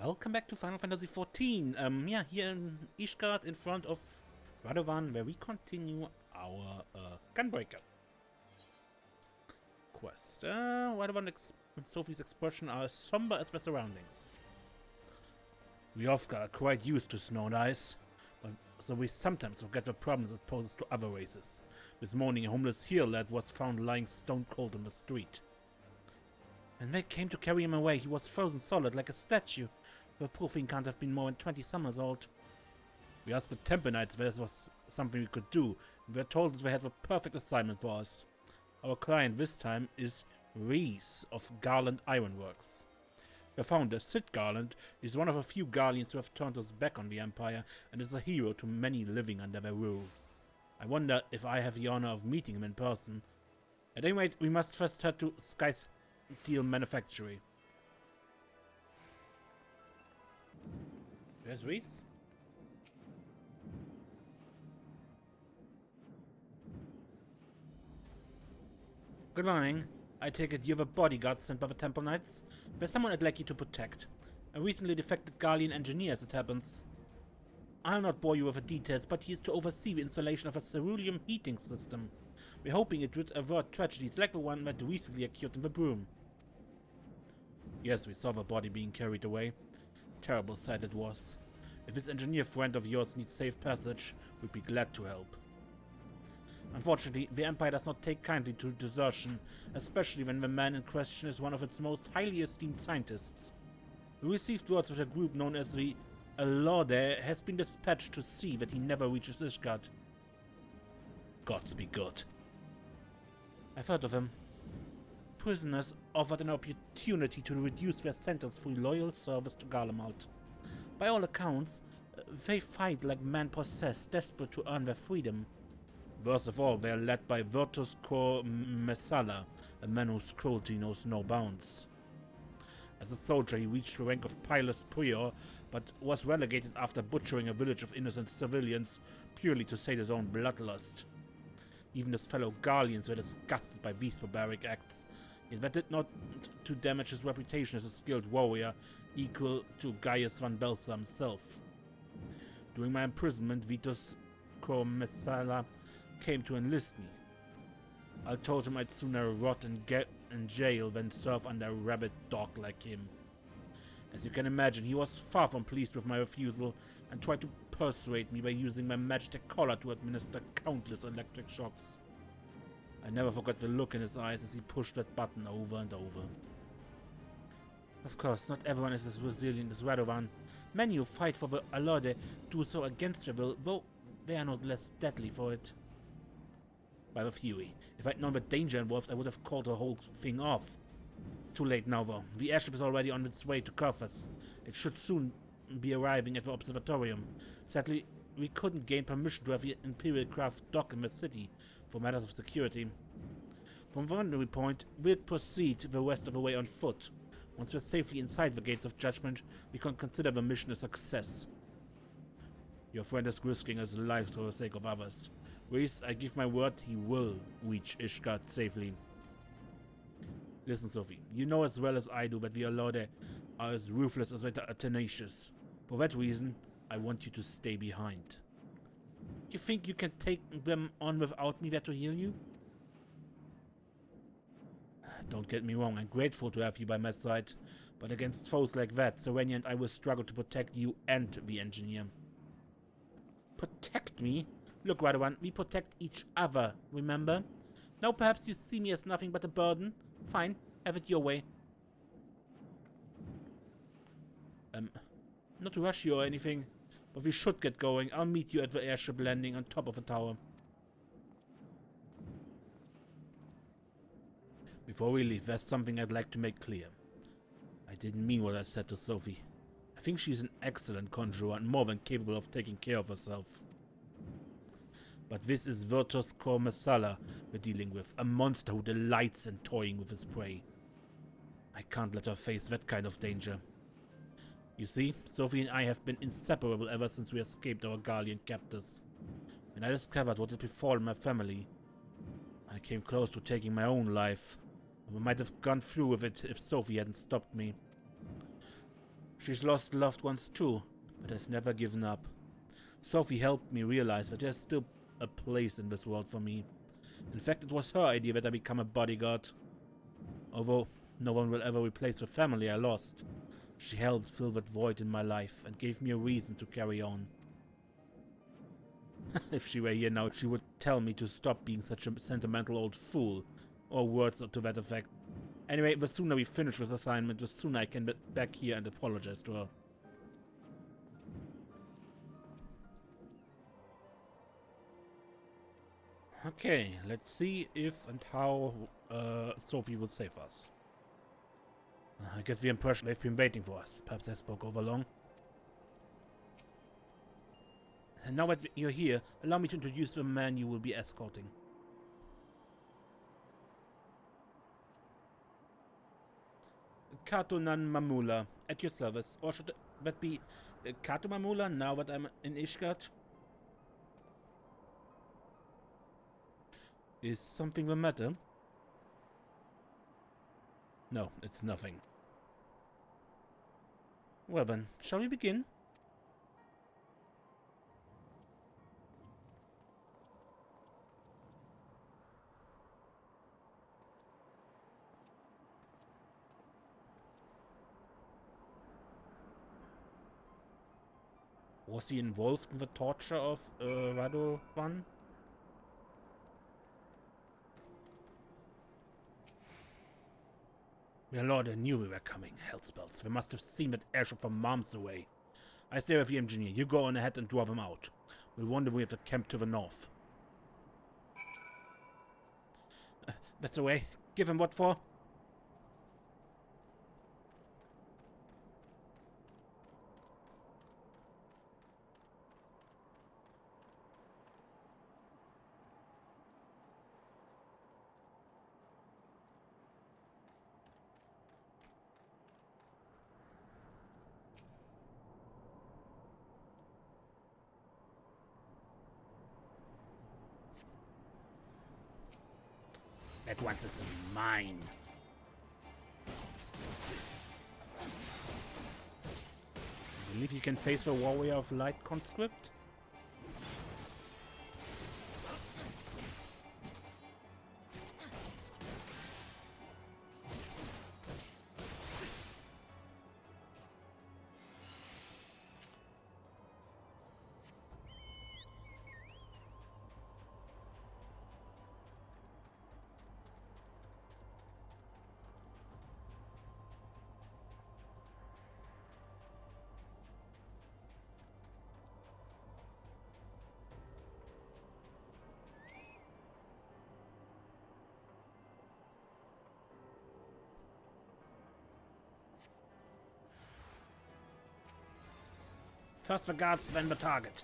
Welcome back to Final Fantasy XIV. Yeah, here in Ishgard in front of Radovan, where we continue our Gunbreaker quest. Radovan and Sophie's expression are as somber as their surroundings. We Ofka are quite used to snow and ice, but so we sometimes forget the problems it poses to other races. This morning a homeless heel lad was found lying stone cold in the street. When they came to carry him away, he was frozen solid like a statue. The poor thing can't have been more than 20 summers old. We asked the Temple Knights if there was something we could do, and we were told that they had the perfect assignment for us. Our client this time is Reese of Garlean Ironworks. The founder, Sid Garlean, is one of a few Garleans who have turned us back on the Empire and is a hero to many living under their rule. I wonder if I have the honor of meeting him in person. At any rate, we must first head to Sky Steel Manufactory. There's Reese. Good morning. I take it you're the bodyguard sent by the Temple Knights? There's someone I'd like you to protect. A recently defected Garlean engineer, as it happens. I'll not bore you with the details, but he is to oversee the installation of a ceruleum heating system. We're hoping it would avert tragedies like the one that recently occurred in the Broom. Yes, we saw the body being carried away. Terrible sight it was. If this engineer friend of yours needs safe passage, we'd be glad to help. Unfortunately, the Empire does not take kindly to desertion, especially when the man in question is one of its most highly esteemed scientists. We received word that a group known as the Lv has been dispatched to see that he never reaches Ishgard. Gods be good. I've heard of him. Prisoners offered an opportunity to reduce their sentence through loyal service to Garlemald. By all accounts, they fight like men possessed, desperate to earn their freedom. Worst of all, they are led by Virtus Cor Messala, a man whose cruelty knows no bounds. As a soldier, he reached the rank of Pilus Prior, but was relegated after butchering a village of innocent civilians purely to sate his own bloodlust. Even his fellow Garleans were disgusted by these barbaric acts, yet that did not to damage his reputation as a skilled warrior equal to Gaius van Belsa himself. During my imprisonment, Virtus Cor Messala came to enlist me. I told him I'd sooner rot in jail than serve under a rabid dog like him. As you can imagine, he was far from pleased with my refusal and tried to persuade me by using my magic collar to administer countless electric shocks. I never forgot the look in his eyes as he pushed that button over and over. Of course, not everyone is as resilient as Radovan. Many who fight for the Lv do so against their will, though they are not less deadly for it. By the fury. If I'd known the danger involved, I would have called the whole thing off. It's too late now, though. The airship is already on its way to Kurfas. It should soon be arriving at the observatorium. Sadly, we couldn't gain permission to have the Imperial craft dock in the city for matters of security. From the rendezvous point, we'll proceed the rest of the way on foot. Once we're safely inside the Gates of Judgment, we can consider the mission a success. Your friend is risking his life for the sake of others. Reese, I give my word, he will reach Ishgard safely. Listen, Sophie, you know as well as I do that the Lv are as ruthless as they are tenacious. For that reason, I want you to stay behind. You think you can take them on without me there to heal you? Don't get me wrong, I'm grateful to have you by my side, but against foes like that, Serenia and I will struggle to protect you and the engineer. Protect me? Look, Radovan, we protect each other, remember? Now perhaps you see me as nothing but a burden. Fine, have it your way. Not to rush you or anything, but we should get going. I'll meet you at the airship landing on top of the tower. Before we leave, there's something I'd like to make clear. I didn't mean what I said to Sophie. I think she's an excellent conjurer and more than capable of taking care of herself. But this is Virtus Cor Messala we're dealing with, a monster who delights in toying with his prey. I can't let her face that kind of danger. You see, Sophie and I have been inseparable ever since we escaped our Garlean captors. When I discovered what had befallen my family, I came close to taking my own life. I might have gone through with it if Sophie hadn't stopped me. She's lost loved ones too, but has never given up. Sophie helped me realize that there's still a place in this world for me. In fact, it was her idea that I become a bodyguard. Although no one will ever replace the family I lost, she helped fill that void in my life and gave me a reason to carry on. If she were here now, she would tell me to stop being such a sentimental old fool, or words to that effect. Anyway, the sooner we finish this assignment, the sooner I can get back here and apologize to her. Okay, let's see if and how Sophie will save us. I get the impression they've been waiting for us. Perhaps I spoke over long. And now that you're here, allow me to introduce the man you will be escorting. Katunan Mamula, at your service. Or should that be Katu Mamula, now that I'm in Ishgard? Is something the matter? No, it's nothing. Well then, shall we begin? Was he involved in the torture of Radovan? My lord, I knew we were coming. Hellspells. They must have seen that airship from miles away. I stay with the engineer. You go on ahead and draw them out. We'll wander with the camp to the north. That's the way. Give him what for? That once is mine. I believe you can face a warrior of light conscript? First the guards, then the target.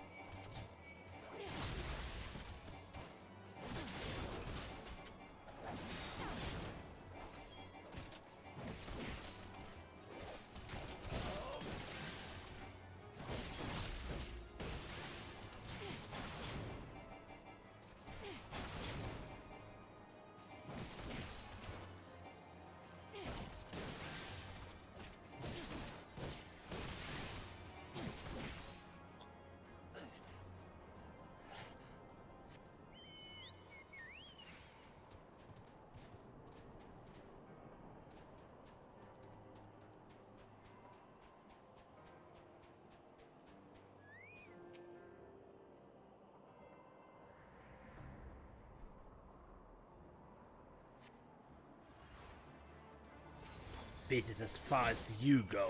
This is as far as you go.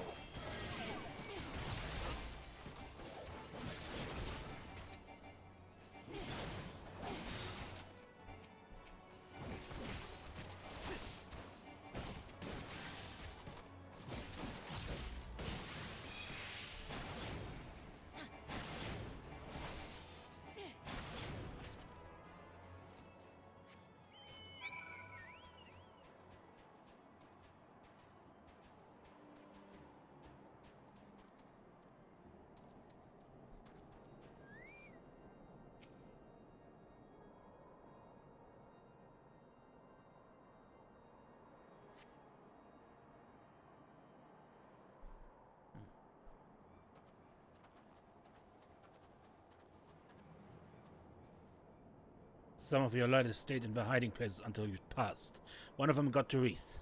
Some of your lighters stayed in their hiding places until you passed. One of them got to Reese.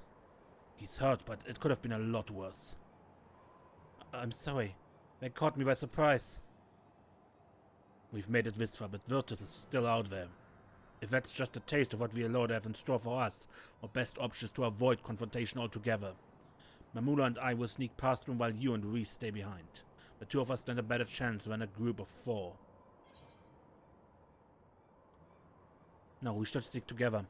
He's hurt, but it could have been a lot worse. I'm sorry. They caught me by surprise. We've made it this far, but Virtus is still out there. If that's just a taste of what we allowed to have in store for us, our best option is to avoid confrontation altogether. Mamula and I will sneak past them while you and Reese stay behind. The two of us stand a better chance than a group of 4. No, we should stick together.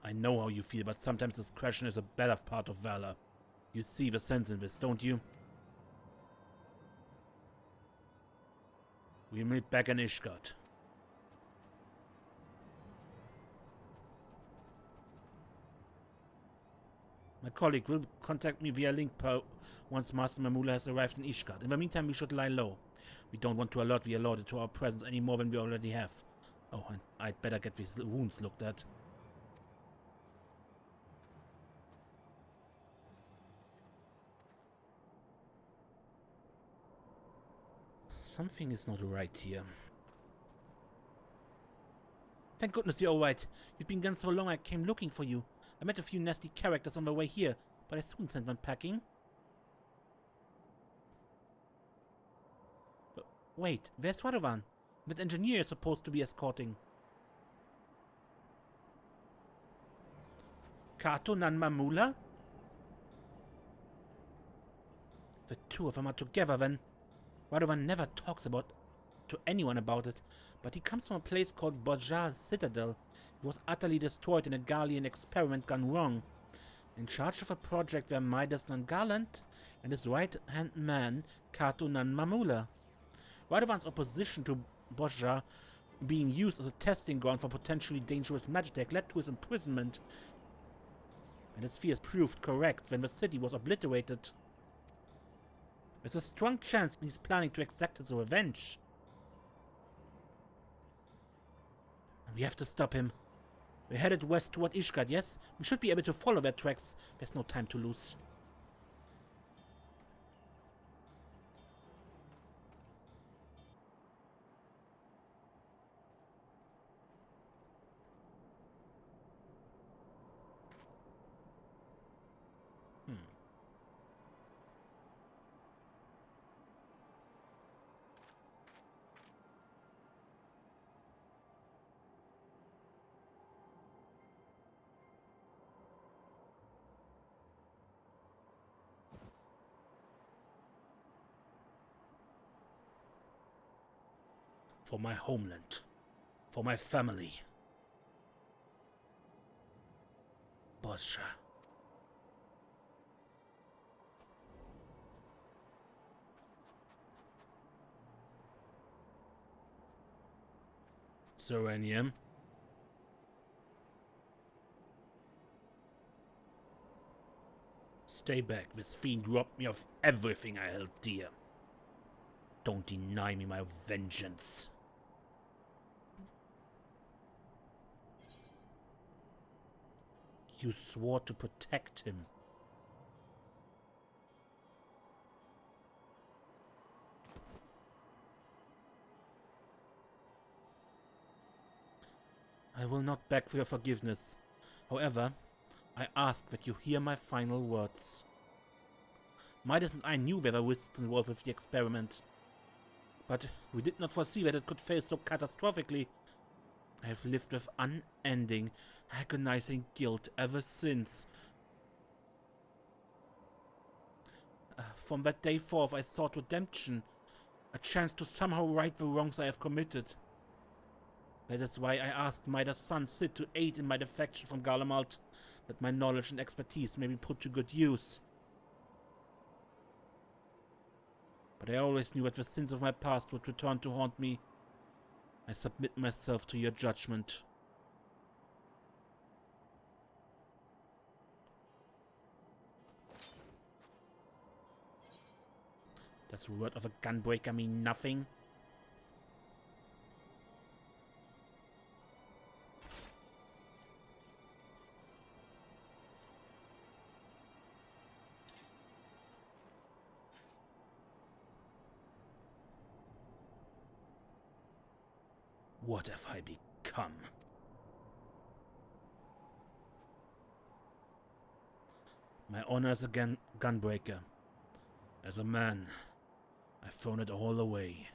I know how you feel, but sometimes discretion is a better part of valor. You see the sense in this, don't you? We'll meet back in Ishgard. My colleague will contact me via link once Master Mamula has arrived in Ishgard. In the meantime, we should lie low. We don't want to alert the alerted to our presence any more than we already have. Oh, and I'd better get these wounds looked at. Something is not right here. Thank goodness you're alright. You've been gone so long I came looking for you. I met a few nasty characters on the way here, but I soon sent them packing. But wait, where's Radovan? That engineer you're supposed to be escorting. Kato and Mamula? The two of them are together then. Radovan never talks to anyone about it, but he comes from a place called Bozjar's Citadel. It was utterly destroyed in a Garlean experiment gone wrong. In charge of a project were Midas and Garlean and his right-hand man, Kato and Mamula. Radovan's opposition to Bozjar being used as a testing ground for potentially dangerous magitech led to his imprisonment, and his fears proved correct when the city was obliterated. There's a strong chance he's planning to exact his revenge. We have to stop him. We're headed west toward Ishgard, yes? We should be able to follow their tracks. There's no time to lose. For my homeland. For my family. Bozjar. Serenium. Stay back. This fiend robbed me of everything I held dear. Don't deny me my vengeance. You swore to protect him. I will not beg for your forgiveness. However, I ask that you hear my final words. Midas and I knew there were risks involved with the experiment, but we did not foresee that it could fail so catastrophically. I have lived with unending, agonizing guilt ever since. From that day forth, I sought redemption, a chance to somehow right the wrongs I have committed. That is why I asked Midas' son Sid to aid in my defection from Garlemald, that my knowledge and expertise may be put to good use. But I always knew that the sins of my past would return to haunt me. I submit myself to your judgment. Does the word of a gunbreaker mean nothing? What have I become? My honor as a gunbreaker. As a man, I've thrown it all away.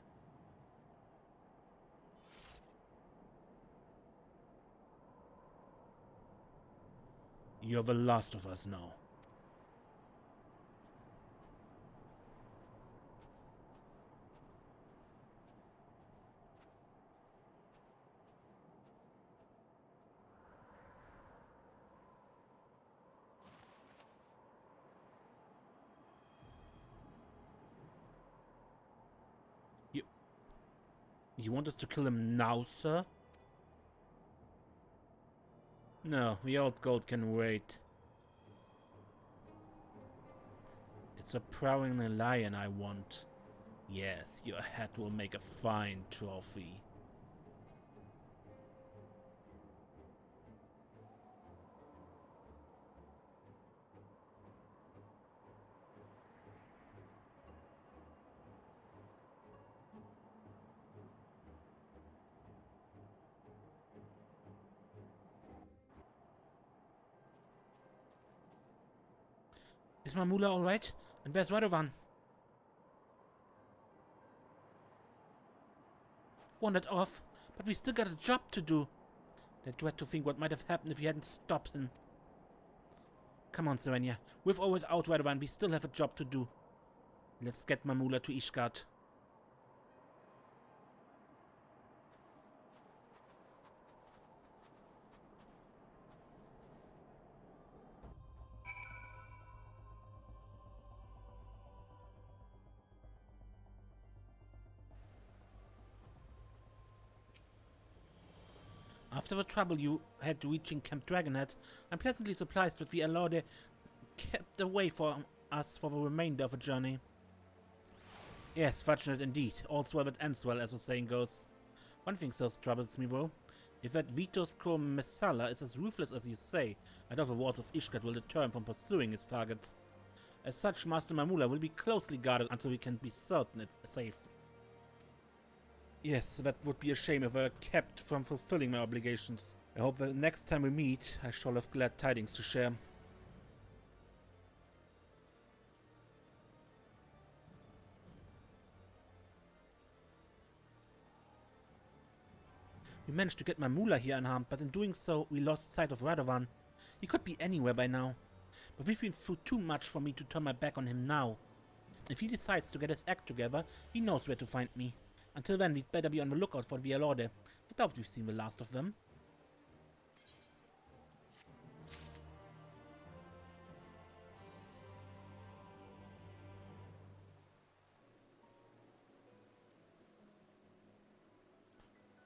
You're the last of us now. You want us to kill him now, sir? No, the old gold can wait. It's a prowling lion I want. Yes, your head will make a fine trophy. Is Mamula alright? And where's Radovan? Wandered off, but we still got a job to do. I dread to think what might have happened if we hadn't stopped him. Come on, Serenia. With or without Radovan, we still have a job to do. Let's get Mamula to Ishgard. After the trouble you had reaching Camp Dragonhead, I'm pleasantly surprised that the Alorde kept away from us for the remainder of the journey. Yes, fortunate indeed. All's well that ends well, as the saying goes. One thing still troubles me though. If that Vitos Cro Messala is as ruthless as you say, I doubt the walls of Ishgard will deter him from pursuing his target. As such, Master Mamula will be closely guarded until we can be certain it's safe. Yes, that would be a shame if I were kept from fulfilling my obligations. I hope that next time we meet, I shall have glad tidings to share. We managed to get Mamula here unharmed, but in doing so, we lost sight of Radovan. He could be anywhere by now. But we've been through too much for me to turn my back on him now. If he decides to get his act together, he knows where to find me. Until then, we'd better be on the lookout for the Alorde. I doubt we've seen the last of them.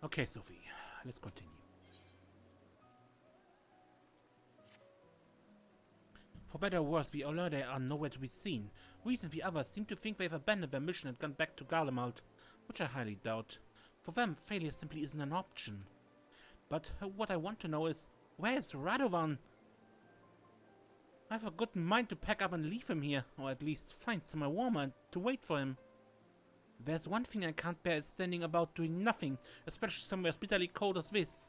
Okay, Sophie, let's continue. For better or worse, the Alorde are nowhere to be seen. Reason the others seem to think they've abandoned their mission and gone back to Garlean, which I highly doubt. For them, failure simply isn't an option. But what I want to know is, where is Radovan? I have a good mind to pack up and leave him here, or at least find somewhere warmer and to wait for him. There's one thing I can't bear, it's standing about doing nothing, especially somewhere as bitterly cold as this.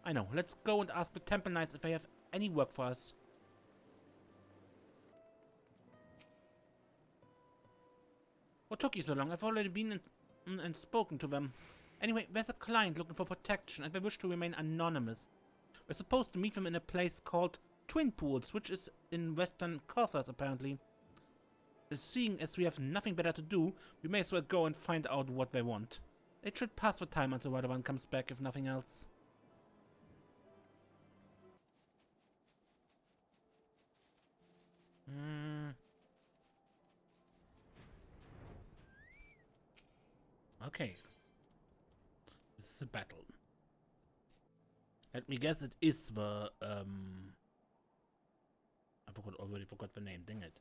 I know, let's go and ask the Temple Knights if they have any work for us. What took you so long? I've already been and spoken to them. Anyway, there's a client looking for protection and they wish to remain anonymous. We're supposed to meet them in a place called Twin Pools, which is in Western Cothas apparently. Seeing as we have nothing better to do, we may as well go and find out what they want. It should pass the time until Radovan comes back, if nothing else. Okay. This is a battle. Let me guess, it is the, already forgot the name, dang it.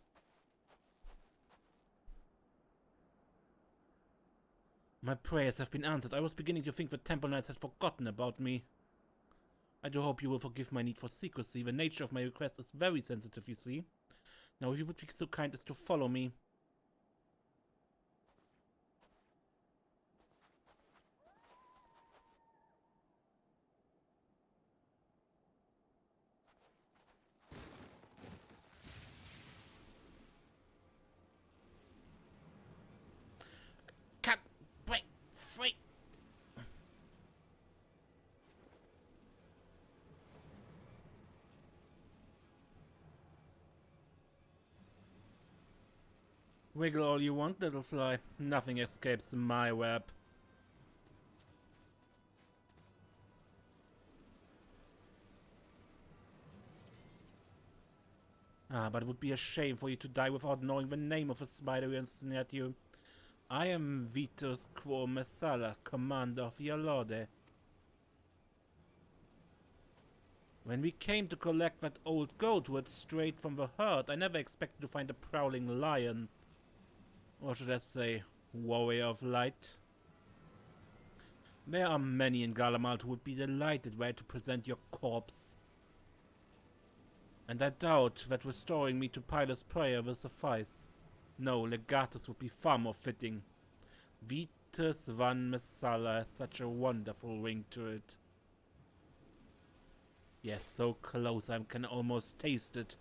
My prayers have been answered. I was beginning to think the Temple Knights had forgotten about me. I do hope you will forgive my need for secrecy. The nature of my request is very sensitive, you see. Now, if you would be so kind as to follow me. Wiggle all you want, little fly. Nothing escapes my web. Ah, but it would be a shame for you to die without knowing the name of the spider who ensnared you. I am Vitus Quo Messala, commander of Yalode. When we came to collect that old goat who had strayed from the herd, I never expected to find a prowling lion. Or should I say, warrior of light? There are many in Garlemald who would be delighted were I to present your corpse. And I doubt that restoring me to Pilate's prayer will suffice. No, Legatus would be far more fitting. Vitus van Messala has such a wonderful ring to it. Yes, so close I can almost taste it.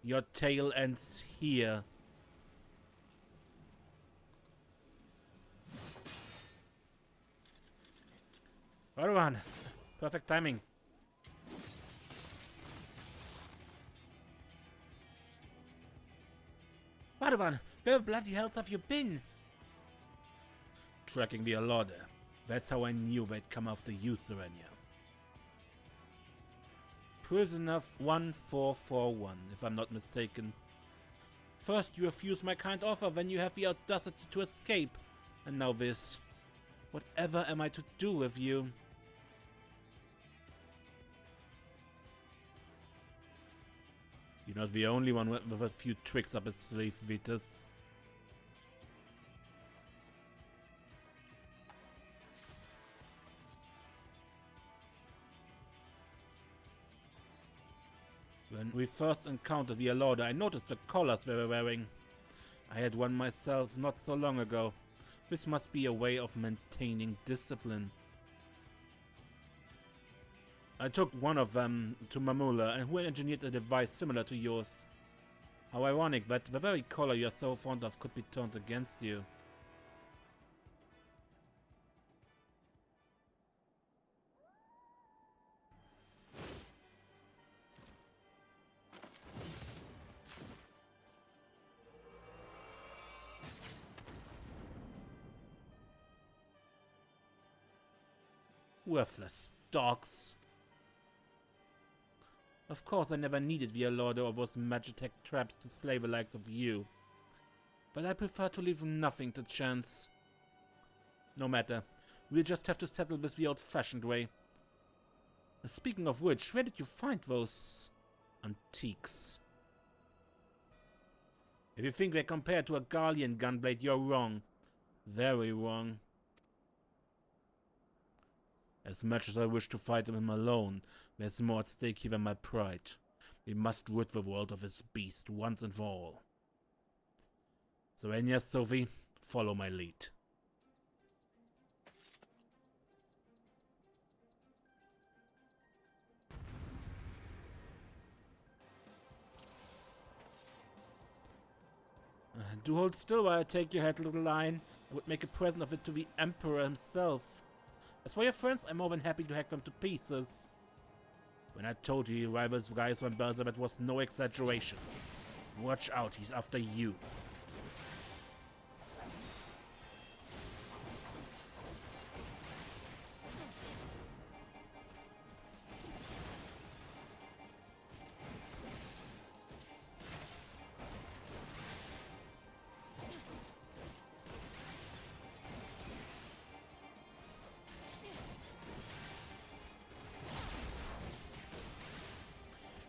Your tale ends here. Radovan, perfect timing. Radovan, where bloody hell have you been? Tracking the Alode. That's how I knew they'd come after you, Serenia. Prisoner 1441, if I'm not mistaken. First you refuse my kind offer, then you have the audacity to escape. And now this. Whatever am I to do with you? You're not the only one with a few tricks up his sleeve, Vitus. When we first encountered the Alode, I noticed the collars they were wearing. I had one myself not so long ago. This must be a way of maintaining discipline. I took one of them to Mamula, and who engineered a device similar to yours. How ironic that the very collar you are so fond of could be turned against you. Worthless dogs. Of course I never needed the Alode or those Magitech traps to slay the likes of you. But I prefer to leave nothing to chance. No matter, we'll just have to settle this the old-fashioned way. Speaking of which, where did you find those antiques? If you think they compare to a Garlean gunblade, you're wrong. Very wrong. As much as I wish to fight him alone, there's more at stake here than my pride. We must rid the world of this beast once and for all. Serenia, Sophie, follow my lead. Do hold still while I take your head, little lion. I would make a present of it to the Emperor himself. As for your friends, I'm more than happy to hack them to pieces. When I told you he rivals guys from Belzebub, it was no exaggeration. Watch out, he's after you.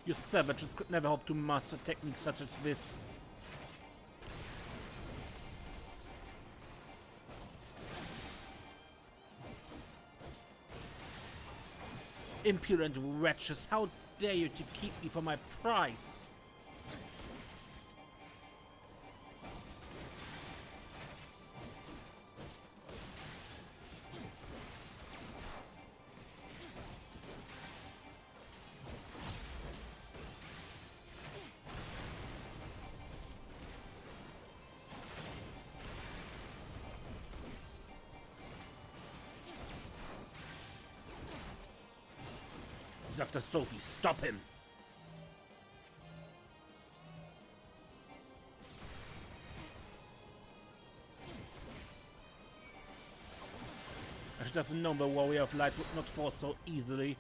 You savages could never hope to master techniques such as this. Impudent wretches, how dare you to keep me for my prize? After Sophie, stop him! should have known the Warrior of Light would not fall so easily.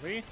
Sophie?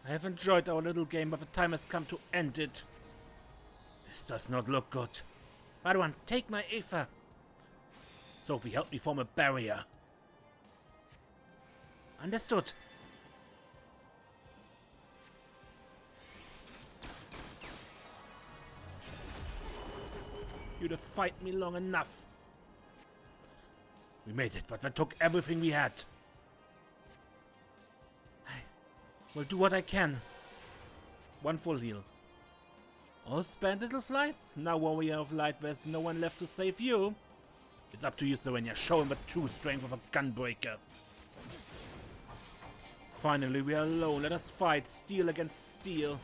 I have enjoyed our little game, but the time has come to end it. This does not look good. Radovan, take my Aether. Sophie, help me form a barrier. Understood. You'd have fight me long enough. We made it, but that took everything we had. Will do what I can. One full heal. All spent, little flies. Now, Warrior of Light, there's no one left to save you. It's up to you, Serenia. Show him the true strength of a Gunbreaker. Finally, we are alone. Let us fight. Steel against steel.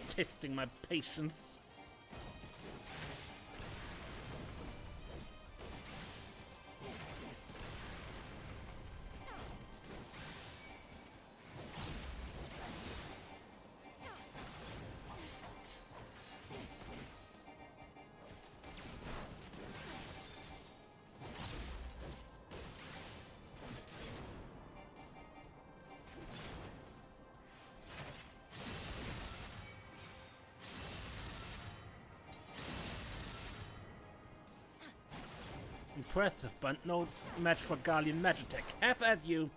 Testing my patience. Impressive, but no match for Garlean Magitech. Have at you!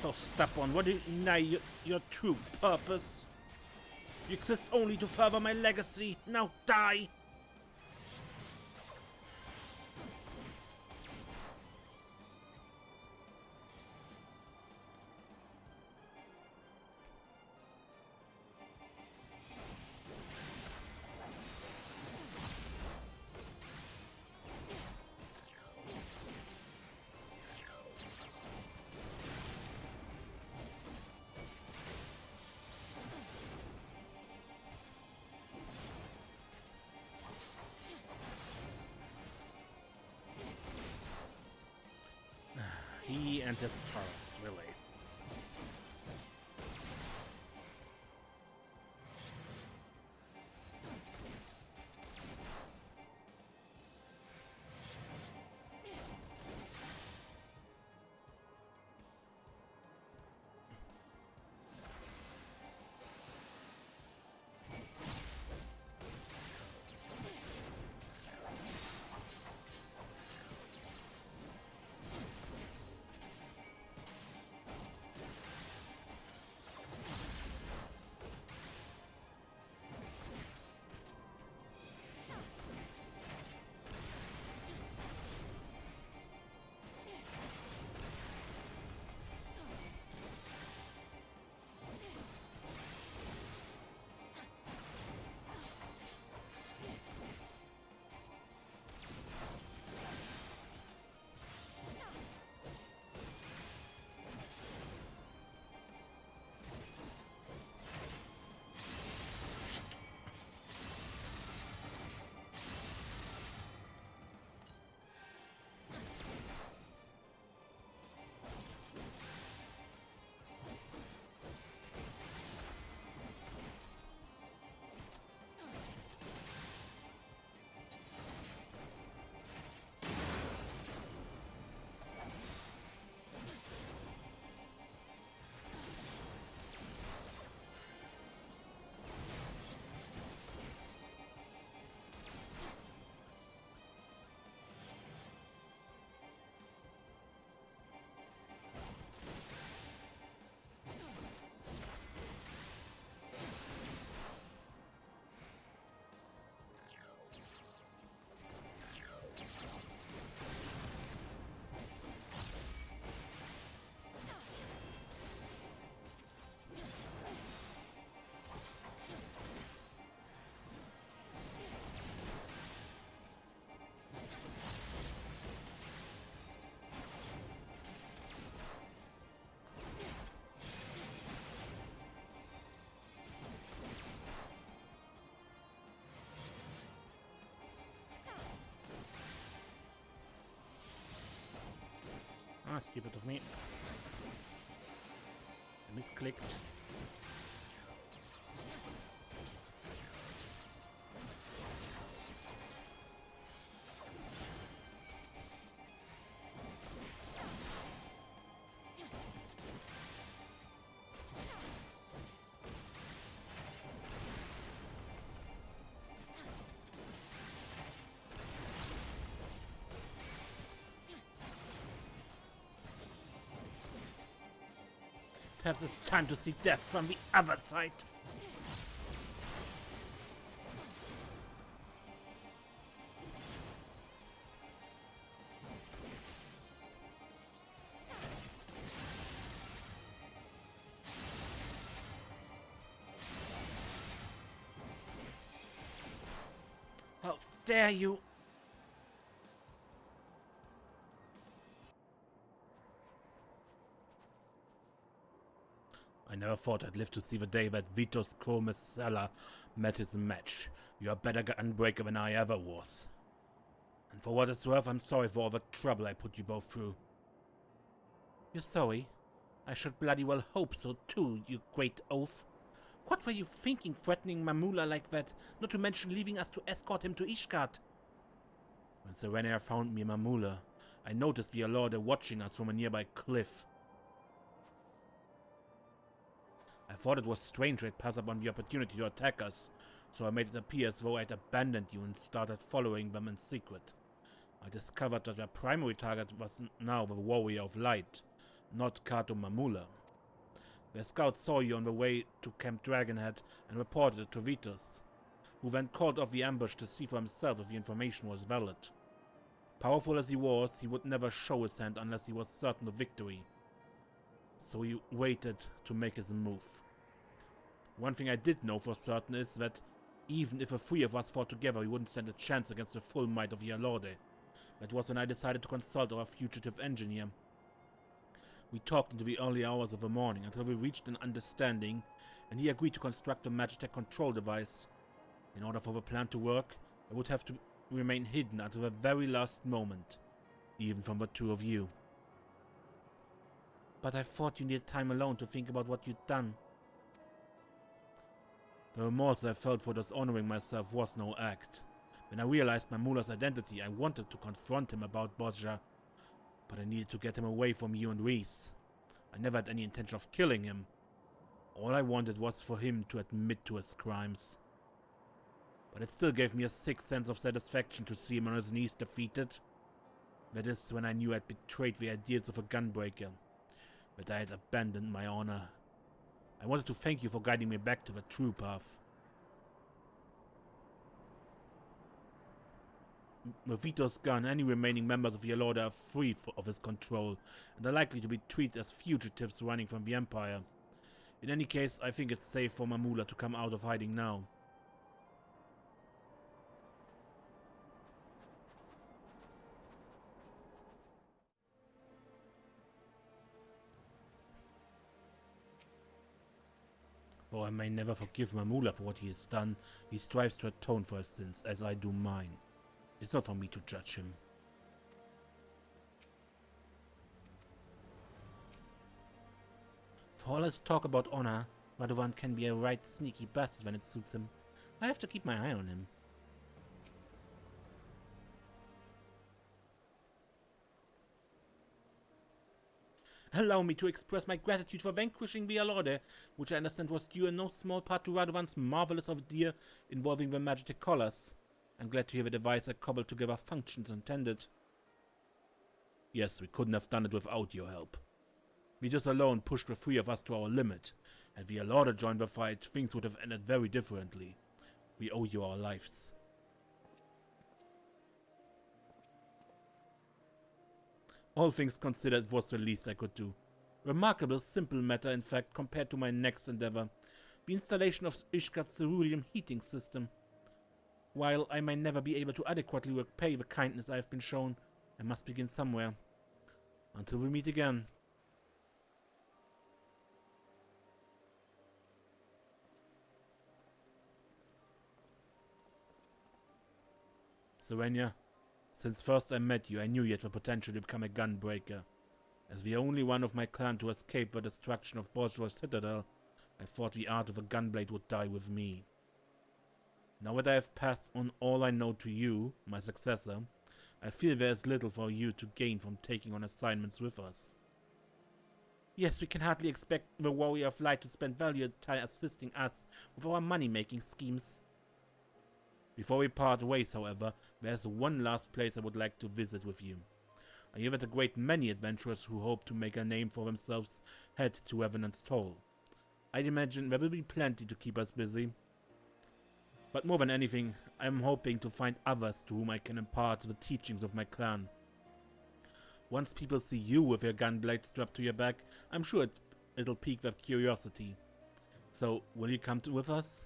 So stubborn, what do you deny your true purpose? You exist only to further my legacy. Now die! He and his turrets, really. Ah, stupid of me. I misclicked. Perhaps it's time to see death from the other side. How dare you! I never thought I'd live to see the day that Vitos Chromesella met his match. You're a better Gunbreaker than I ever was. And for what it's worth, I'm sorry for all the trouble I put you both through. You're sorry? I should bloody well hope so too, you great oaf. What were you thinking, threatening Mamula like that, not to mention leaving us to escort him to Ishgard? When Serenia found me in Mamula, I noticed the Lord watching us from a nearby cliff. I thought it was strange they'd pass up on the opportunity to attack us, so I made it appear as though I'd abandoned you and started following them in secret. I discovered that their primary target was now the Warrior of Light, not Kato Mamula. Their scouts saw you on the way to Camp Dragonhead and reported it to Vitos, who then called off the ambush to see for himself if the information was valid. Powerful as he was, he would never show his hand unless he was certain of victory. So he waited to make his move. One thing I did know for certain is that even if the three of us fought together, we wouldn't stand a chance against the full might of the Lorde. That was when I decided to consult our fugitive engineer. We talked into the early hours of the morning until we reached an understanding, and he agreed to construct a Magitech control device. In order for the plan to work, I would have to remain hidden until the very last moment, even from the two of you. But I thought you needed time alone to think about what you'd done. The remorse I felt for dishonoring myself was no act. When I realized Mamula's identity, I wanted to confront him about Bozja, but I needed to get him away from you and Reese. I never had any intention of killing him. All I wanted was for him to admit to his crimes. But it still gave me a sick sense of satisfaction to see him on his knees defeated. That is when I knew I'd betrayed the ideals of a Gunbreaker, that I had abandoned my honor. I wanted to thank you for guiding me back to the true path. With Vitos gone, any remaining members of the Lord are free of his control, and are likely to be treated as fugitives running from the Empire. In any case, I think it's safe for Mamula to come out of hiding now. Though I may never forgive Mamula for what he has done, he strives to atone for his sins, as I do mine. It's not for me to judge him. For all his talk about honor, Radovan can be a right sneaky bastard when it suits him. I have to keep my eye on him. Allow me to express my gratitude for vanquishing the Lorde, which I understand was due in no small part to Radovan's marvelous idea involving the Magitech collars. I'm glad to hear the device I cobbled together functions intended. Yes, we couldn't have done it without your help. Vitos alone pushed the three of us to our limit. Had the Lorde joined the fight, things would have ended very differently. We owe you our lives. All things considered, it was the least I could do. Remarkable simple matter, in fact, compared to my next endeavor, the installation of Ishgard's cerulean heating system. While I may never be able to adequately repay the kindness I have been shown, I must begin somewhere. Until we meet again. Serenia, since first I met you, I knew you had the potential to become a Gunbreaker. As the only one of my clan to escape the destruction of Bourgeois Citadel, I thought the art of a gunblade would die with me. Now that I have passed on all I know to you, my successor, I feel there is little for you to gain from taking on assignments with us. Yes, we can hardly expect the Warrior of Light to spend valuable time assisting us with our money-making schemes. Before we part ways, however, there's one last place I would like to visit with you. I hear that a great many adventurers who hope to make a name for themselves head to Revenant's Toll. I'd imagine there will be plenty to keep us busy. But more than anything, I am hoping to find others to whom I can impart the teachings of my clan. Once people see you with your gunblade strapped to your back, I'm sure it'll pique their curiosity. So, will you come with us?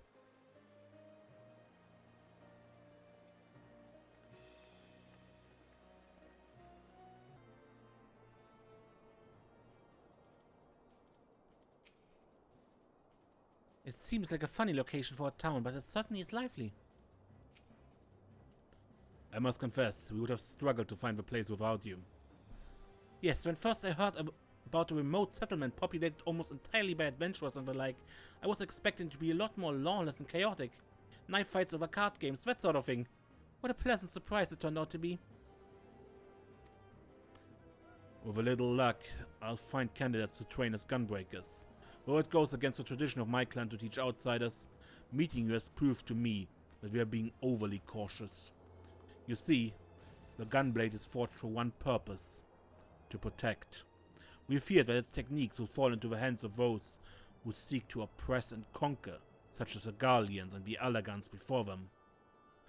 It seems like a funny location for a town, but it certainly is lively. I must confess, we would have struggled to find the place without you. Yes, when first I heard about a remote settlement populated almost entirely by adventurers and the like, I was expecting to be a lot more lawless and chaotic. Knife fights over card games, that sort of thing. What a pleasant surprise it turned out to be. With a little luck, I'll find candidates to train as gunbreakers. Though it goes against the tradition of my clan to teach outsiders, meeting you has proved to me that we are being overly cautious. You see, the gunblade is forged for one purpose: to protect. We fear that its techniques will fall into the hands of those who seek to oppress and conquer, such as the Garleans and the Elegans before them.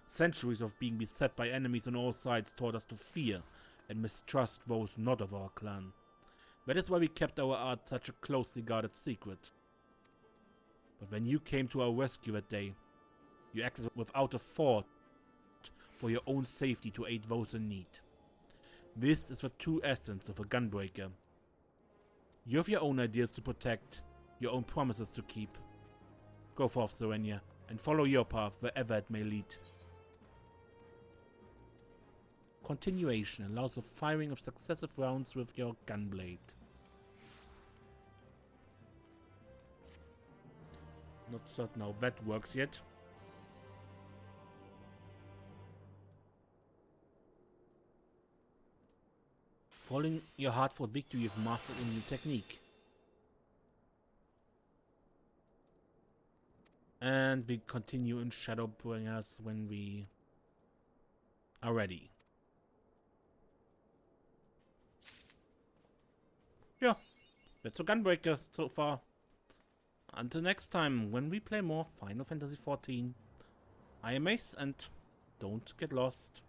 Centuries of being beset by enemies on all sides taught us to fear and mistrust those not of our clan. That is why we kept our art such a closely guarded secret. But when you came to our rescue that day, you acted without a thought for your own safety to aid those in need. This is the true essence of a gunbreaker. You have your own ideals to protect, your own promises to keep. Go forth, Serenia, and follow your path wherever it may lead. Continuation allows the firing of successive rounds with your gunblade. Not certain how that works yet. Following your hard-fought victory, you've mastered a new technique. And we continue in Shadowbringers when we are ready. Yeah, that's a Gunbreaker so far. Until next time, when we play more Final Fantasy XIV, I am Ace, and don't get lost.